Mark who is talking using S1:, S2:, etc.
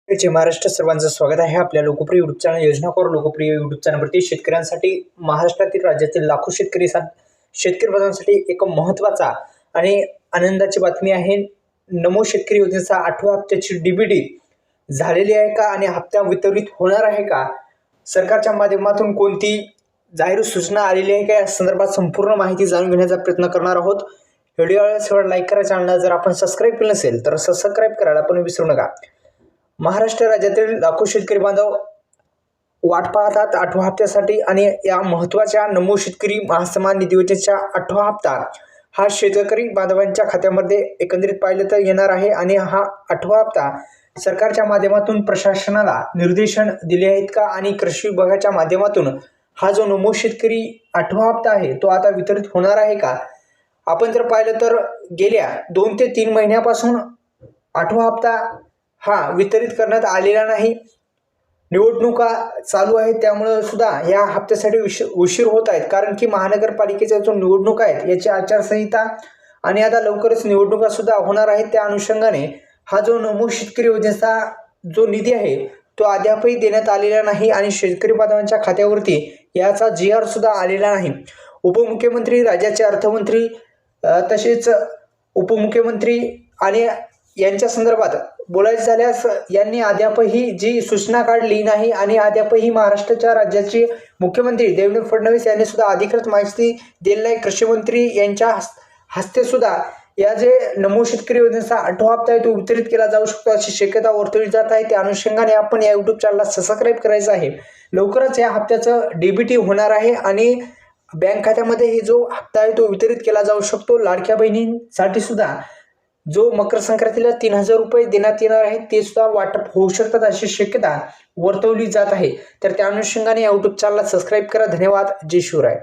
S1: जय महाराष्ट्र, सर्वांचं स्वागत आहे आपल्या लोकप्रिय युट्यूब चॅनल योजना कॉर लोकप्रिय युट्यूब चॅनलवरती. शेतकऱ्यांसाठी महाराष्ट्रातील राज्यातील लाखो शेतकरी बांधवांसाठी एक महत्त्वाचा आणि आनंदाची बातमी आहे. नमो शेतकरी योजनेचा 8व्या हप्त्याची डीबीटी झालेली आहे का आणि हप्ता वितरित होणार आहे का? सरकारच्या माध्यमातून कोणती जाहीर सूचना आलेली आहे का? या संदर्भात संपूर्ण माहिती जाणून घेण्याचा प्रयत्न करणार आहोत. व्हिडिओला लाईक करा. चॅनलला जर आपण सबस्क्राईब केलं नसेल तर सबस्क्राईब करायला पण विसरू नका. महाराष्ट्र राज्यातील लाखो शेतकरी बांधव वाट पाहतात 8व्या हप्त्यासाठी आणि या महत्त्वाच्या नमो शेतकरी महासन्मान निधी योजनेचा 8वा हप्ता हा शेतकरी बांधवांच्या खात्यामध्ये एकंदरीत पाहिलं तर येणार आहे. आणि हा 8वा हप्ता सरकारच्या माध्यमातून प्रशासनाला निर्देशन दिले आहेत का आणि कृषी विभागाच्या माध्यमातून हा जो नमो शेतकरी 8वा हप्ता आहे तो आता वितरित होणार आहे का? आपण जर पाहिलं तर गेल्या 2 ते 3 महिन्यापासून 8वा हप्ता हा वितरित करण्यात आलेला नाही. निवडणुका चालू आहेत त्यामुळे सुद्धा या हप्त्यासाठी उशीर होत आहेत. कारण की महानगरपालिकेच्या जो निवडणूक आहेत याची आचारसंहिता आणि आता लवकरच निवडणुका सुद्धा होणार आहेत. त्या अनुषंगाने हा जो नमो शेतकरी योजनेचा जो निधी आहे तो अद्यापही देण्यात आलेला नाही आणि शेतकरी बांधवांच्या खात्यावरती याचा GR सुद्धा आलेला नाही. उपमुख्यमंत्री, राज्याचे अर्थमंत्री तसेच उपमुख्यमंत्री आणि यांच्या संदर्भात बोलायचं झाल्यास यांनी अद्यापही जी सूचना काढली नाही आणि अद्यापही महाराष्ट्राच्या राज्याचे मुख्यमंत्री देवेंद्र फडणवीस यांनी सुद्धा अधिकृत माहिती दिलेली आहे. कृषी मंत्री यांच्या हस्ते सुद्धा या जे नमो शेतकरी योजनेचा 8वा हप्ता आहे तो वितरित केला जाऊ शकतो अशी शक्यता वर्तवली जात आहे. त्या अनुषंगाने आपण या युट्यूब चॅनलला सबस्क्राईब करायचं आहे. लवकरच या हप्त्याचं डीबीटी होणार आहे आणि बँक खात्यामध्ये हे जो हप्ता आहे तो वितरित केला जाऊ शकतो. लाडक्या बहिणींसाठी सुद्धा जो मकर संक्रांतीला 3000 रुपये देण्यात येणार आहेत ते सुद्धा वाटप होऊ शकतात अशी शक्यता वर्तवली जात आहे. तर त्या अनुषंगाने या युट्यूब चॅनलला सबस्क्राईब करा. धन्यवाद. जय शिवराय.